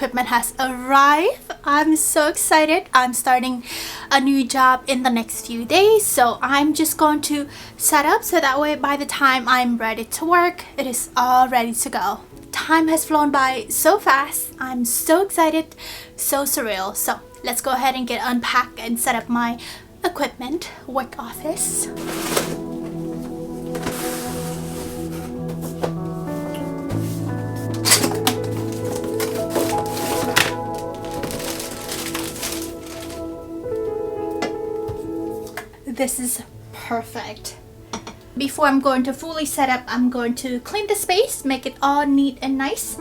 equipment has arrived. I'm so excited. I'm starting a new job in the next few days, so I'm just going to set up so that way by the time I'm ready to work, it is all ready to go. Time has flown by so fast. I'm so excited, so surreal. So let's go ahead and get unpacked and set up my equipment work office. This is perfect. Before I'm going to fully set up, I'm going to clean the space, make it all neat and nice.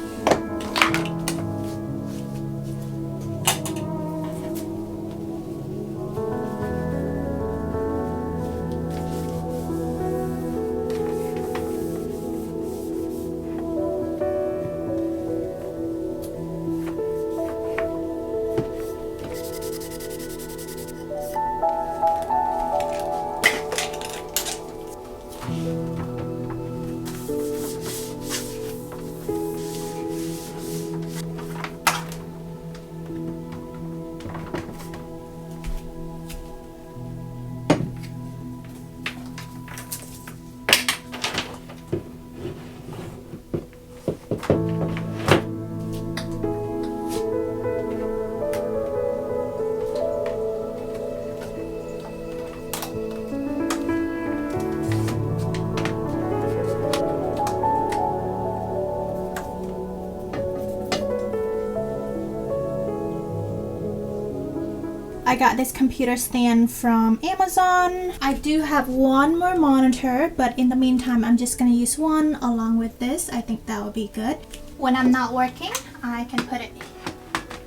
I got this computer stand from Amazon. I do have one more monitor, but in the meantime, I'm just gonna use one along with this. I think that would be good. When I'm not working, I can put it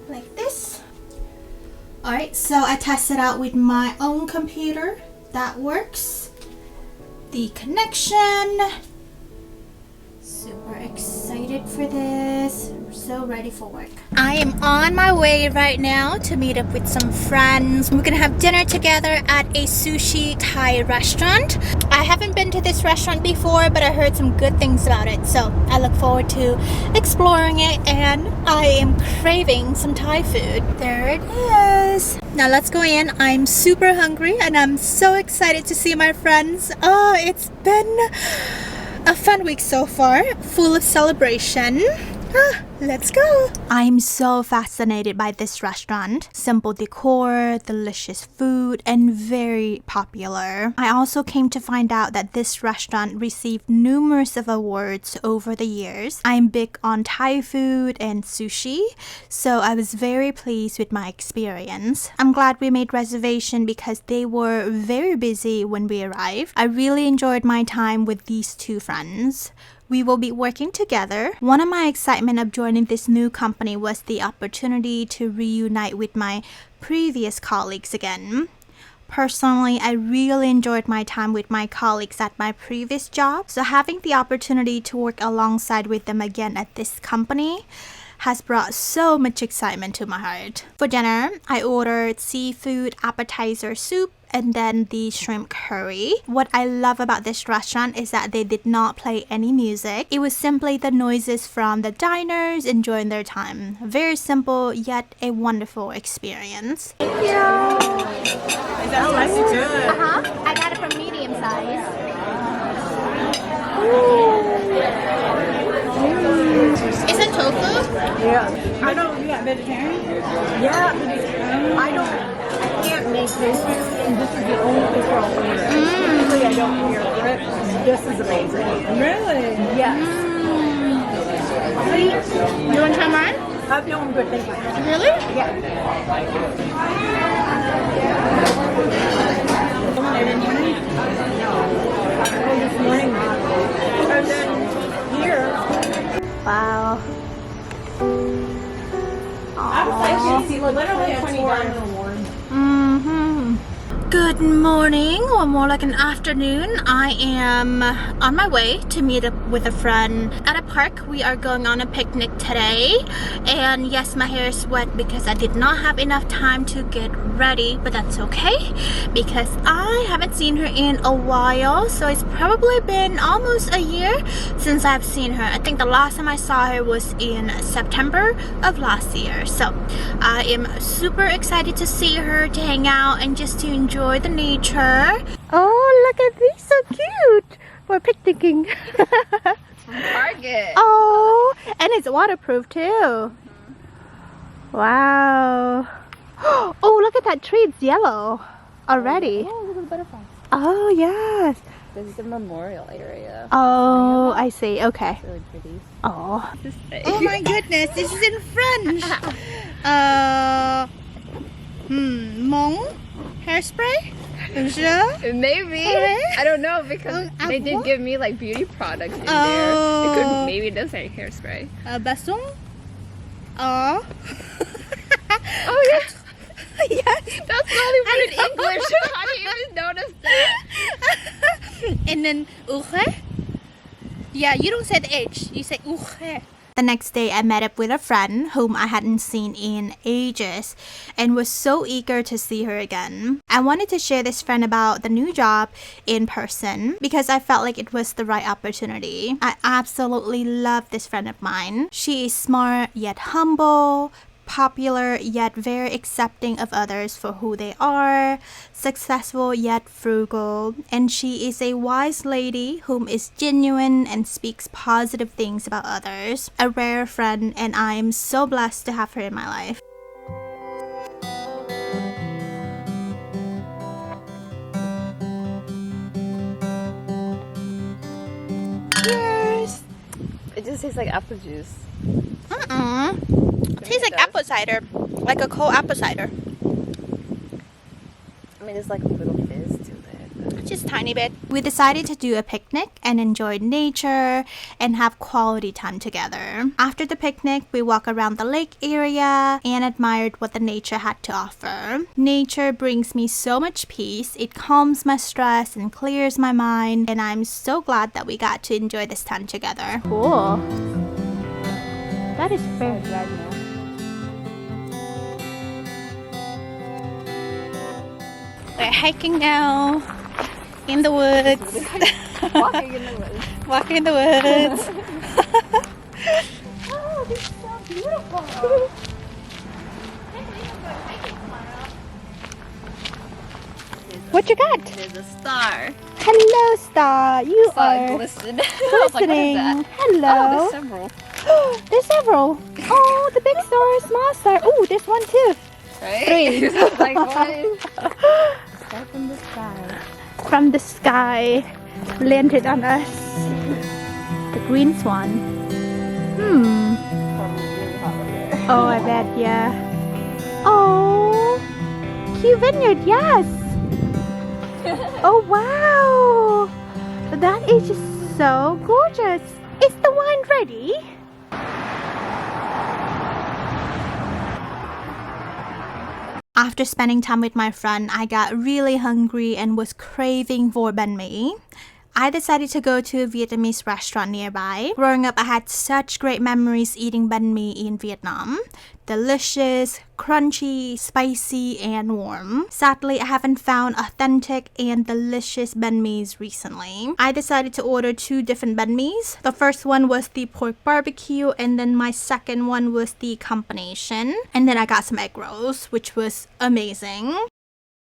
like this. Alright, so I tested out with my own computer. That works. The connection. Super excited for this. So ready for work. I am on my way right now to meet up with some friends. We're gonna have dinner together at a sushi Thai restaurant. I haven't been to this restaurant before, but I heard some good things about it, so I look forward to exploring it, and I am craving some Thai food. There it is. Now let's go in. I'm super hungry and I'm so excited to see my friends. Oh, it's been a fun week so far, full of celebration. Let's go. I'm so fascinated by this restaurant. Simple decor, delicious food, and very popular. I also came to find out that this restaurant received numerous of awards over the years. I'm big on Thai food and sushi, so I was very pleased with my experience. I'm glad we made reservation because they were very busy when we arrived. I really enjoyed my time with these two friends. We will be working together. One of my excitement of joining this new company was the opportunity to reunite with my previous colleagues again. Personally, I really enjoyed my time with my colleagues at my previous job, so having the opportunity to work alongside with them again at this company has brought so much excitement to my heart. For dinner, I ordered seafood appetizer soup and then the shrimp curry. What I love about this restaurant is that they did not play any music. It was simply the noises from the diners enjoying their time. Very simple, yet a wonderful experience. Thank you. That's nice and good. I got it from medium size. Is it tofu? Yeah. I don't. You got vegetarian? Yeah. I can't make this. And this is the only place where I'll order it. Usually I don't care for it. This is amazing. Really? Yes. You want to try mine? No, I'm good. Thank you. Really? Yeah. Every morning? No. This morning. And then here. Wow. I was like, literally $20 award. Good Good morning, or more like an afternoon. I am on my way to meet up with a friend at a park. We are going on a picnic today. And yes, my hair is wet because I did not have enough time to get ready, but that's okay because I haven't seen her in a while. So it's probably been almost a year since I've seen her. I think the last time I saw her was in September of last year. So I am super excited to see her, to hang out, and just to enjoy the nature. Oh, look at these, so cute. We're picnicking. Target. Oh, and it's waterproof too. Wow. Oh, look at that tree. It's yellow already. Oh, look at the butterflies. Oh, yes. This is the memorial area. Oh, I see. Okay. It's really pretty. Oh. Oh my goodness, this is in French. Mon hairspray? Je? Maybe. I don't know because they did give me like beauty products in there. It could maybe it does say hairspray. Basson? Oh. Oh yeah. Yes. That's the only word in English. How do you even notice that? And then ouche? Yeah, you don't say the H. You say ouche. The next day, I met up with a friend whom I hadn't seen in ages and was so eager to see her again. I wanted to share this friend about the new job in person because I felt like it was the right opportunity. I absolutely love this friend of mine. She is smart yet humble, popular yet very accepting of others for who they are, successful yet frugal, and she is a wise lady whom is genuine and speaks positive things about others. A rare friend, and I am so blessed to have her in my life. Cheers! It just tastes like apple juice. It tastes like apple cider, like a cold apple cider. I mean, it's like a little fizz to it. Just tiny bit. We decided to do a picnic and enjoy nature and have quality time together. After the picnic, we walked around the lake area and admired what the nature had to offer. Nature brings me so much peace. It calms my stress and clears my mind, and I'm so glad that we got to enjoy this time together. Cool. That is fair. We're hiking now in the woods. Walking in the woods. Walking in the woods. Oh, this is so beautiful. What you got? There's a star. Hello, star. You Star are glistened. I was like, what is that? Hello. Oh, there's several. There's several. Oh, the big star, small star. Oh, there's one too. Right? 3. Like what? Star from the sky. From the sky, landed on us. The green swan. Probably really hot over there. Oh, I bet, yeah. Oh, cute vineyard, yes. Oh, wow. That is just so gorgeous. Is the wine ready? After spending time with my friend, I got really hungry and was craving for banh mi. I decided to go to a Vietnamese restaurant nearby. Growing up, I had such great memories eating banh mi in Vietnam. Delicious, crunchy, spicy, and warm. Sadly, I haven't found authentic and delicious banh mi's recently. I decided to order 2 different banh mi's. The first one was the pork barbecue, and then my second one was the combination. And then I got some egg rolls, which was amazing.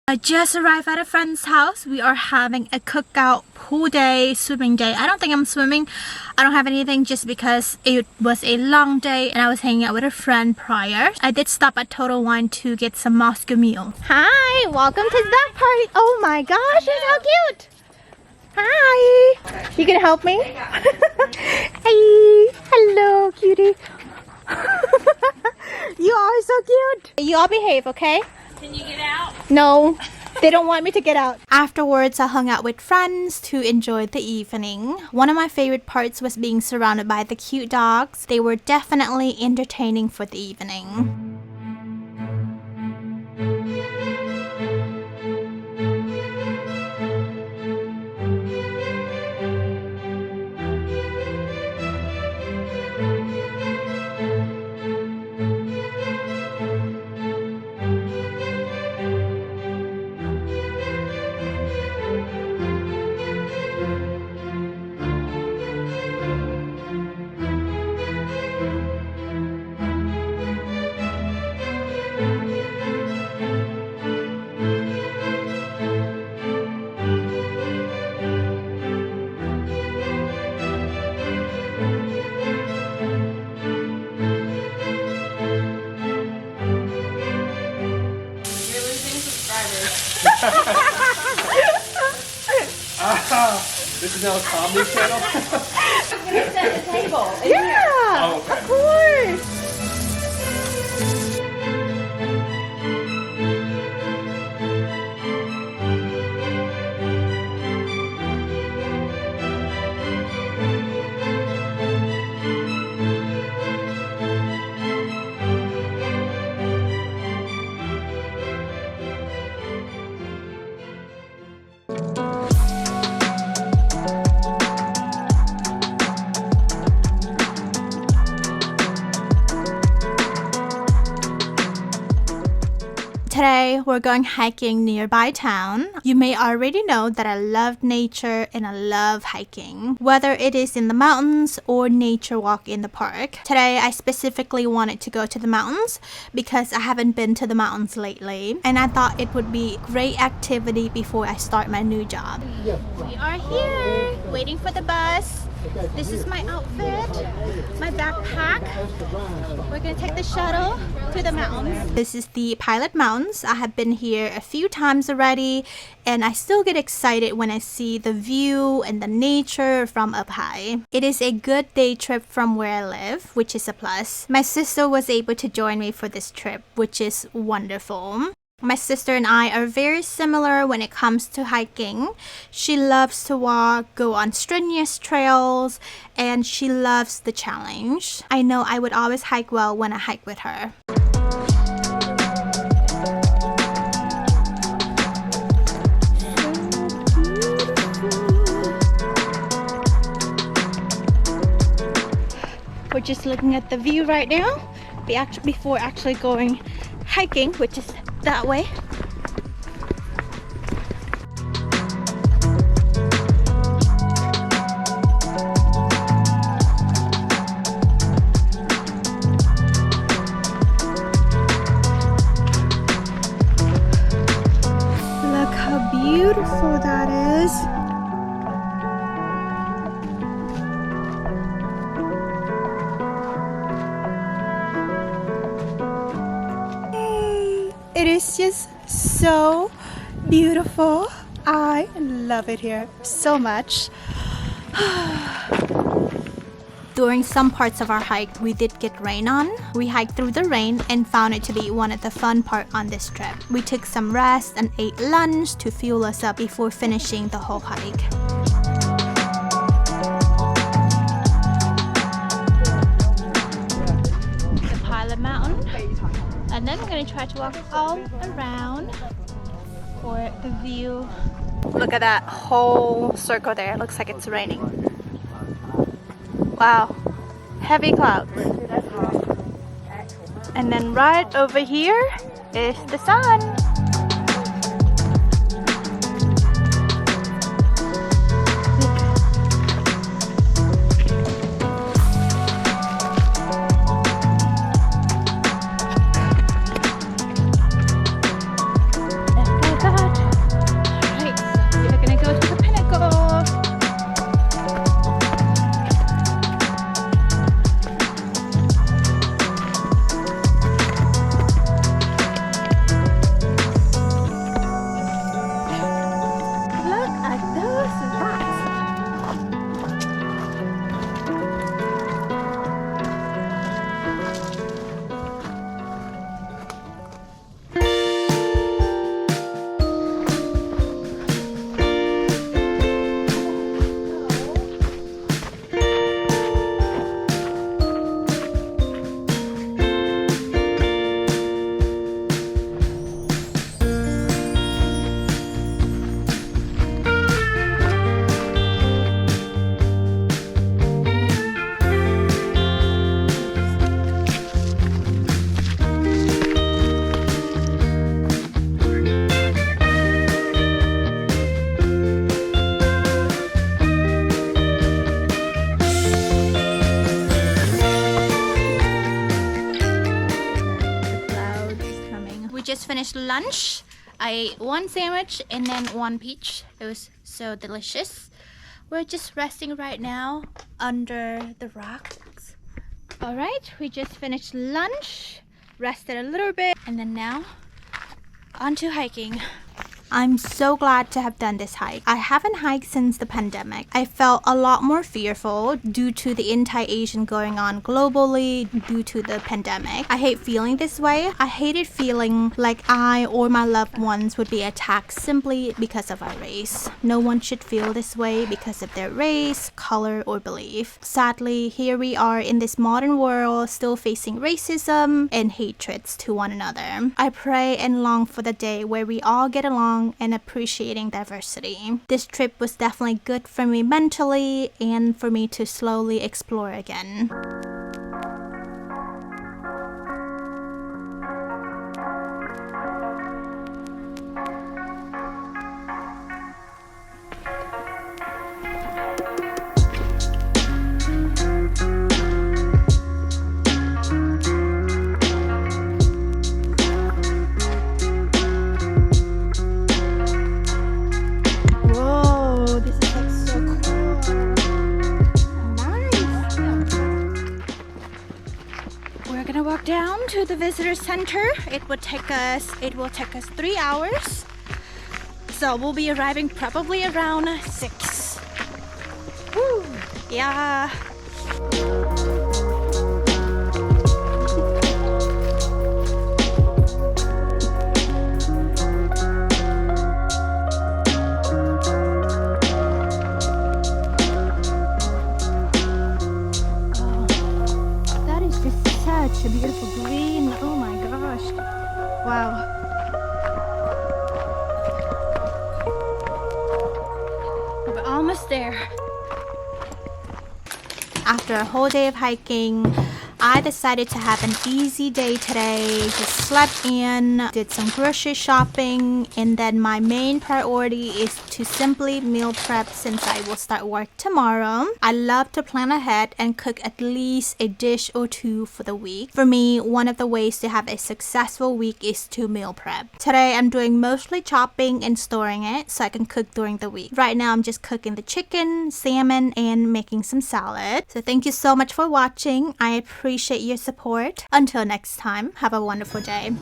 I just arrived at a friend's house. We are having a cookout, pool day, swimming day. I don't think I'm swimming. I don't have anything just because it was a long day and I was hanging out with a friend prior. I did stop at Total Wine to get some Moscow Mule. Hi, welcome to the party. Oh my gosh, you're so cute. Hi. You gonna help me? Hey, hello, cutie. You are so cute. You all behave, okay? Can you get out? No, they don't want me to get out. Afterwards, I hung out with friends to enjoy the evening. One of my favorite parts was being surrounded by the cute dogs. They were definitely entertaining for the evening. This is now a comedy channel? Gonna set the table. Yeah, Oh, okay. of course. Today, we're going hiking nearby town. You may already know that I love nature and I love hiking, whether it is in the mountains or nature walk in the park. Today, I specifically wanted to go to the mountains because I haven't been to the mountains lately, and I thought it would be a great activity before I start my new job. We are here, waiting for the bus. This is my outfit, my backpack. We're gonna take the shuttle to the mountains. This is the Pilot Mountains. I have been here a few times already, and I still get excited when I see the view and the nature from up high. It is a good day trip from where I live, which is a plus. My sister was able to join me for this trip, which is wonderful. My sister and I are very similar when it comes to hiking. She loves to walk, go on strenuous trails, and she loves the challenge. I know I would always hike well when I hike with her. We're just looking at the view right now before actually going hiking, which is that way. Look how beautiful that is. It is just so beautiful. I love it here so much. During some parts of our hike, we did get rain on. We hiked through the rain and found it to be one of the fun parts on this trip. We took some rest and ate lunch to fuel us up before finishing the whole hike. The Pilot Mountain. And then we're going to try to walk all around for the view. Look at that whole circle there. It looks like it's raining. Wow. Heavy clouds. And then right over here is the sun. Just finished lunch. I ate one sandwich and then one peach. It was so delicious. We're just resting right now under the rocks. All right, we just finished lunch, rested a little bit, and then now on to hiking. I'm so glad to have done this hike. I haven't hiked since the pandemic. I felt a lot more fearful due to the anti-Asian going on globally due to the pandemic. I hate feeling this way. I hated feeling like I or my loved ones would be attacked simply because of our race. No one should feel this way because of their race, color, or belief. Sadly, here we are in this modern world still facing racism and hatreds to one another. I pray and long for the day where we all get along and appreciating diversity. This trip was definitely good for me mentally and for me to slowly explore again. Walk down to the visitor center. It will take us 3 hours. So we'll be arriving probably around 6. Woo! Yeah. Such a beautiful green. Oh my gosh. Wow. We're almost there. After a whole day of hiking, I decided to have an easy day today. Just slept in, did some grocery shopping, and then my main priority is to simply meal prep since I will start work tomorrow. I love to plan ahead and cook at least a dish or two for the week. For me, one of the ways to have a successful week is to meal prep. Today, I'm doing mostly chopping and storing it so I can cook during the week. Right now, I'm just cooking the chicken, salmon, and making some salad. So thank you so much for watching. I appreciate your support. Until next time, have a wonderful day.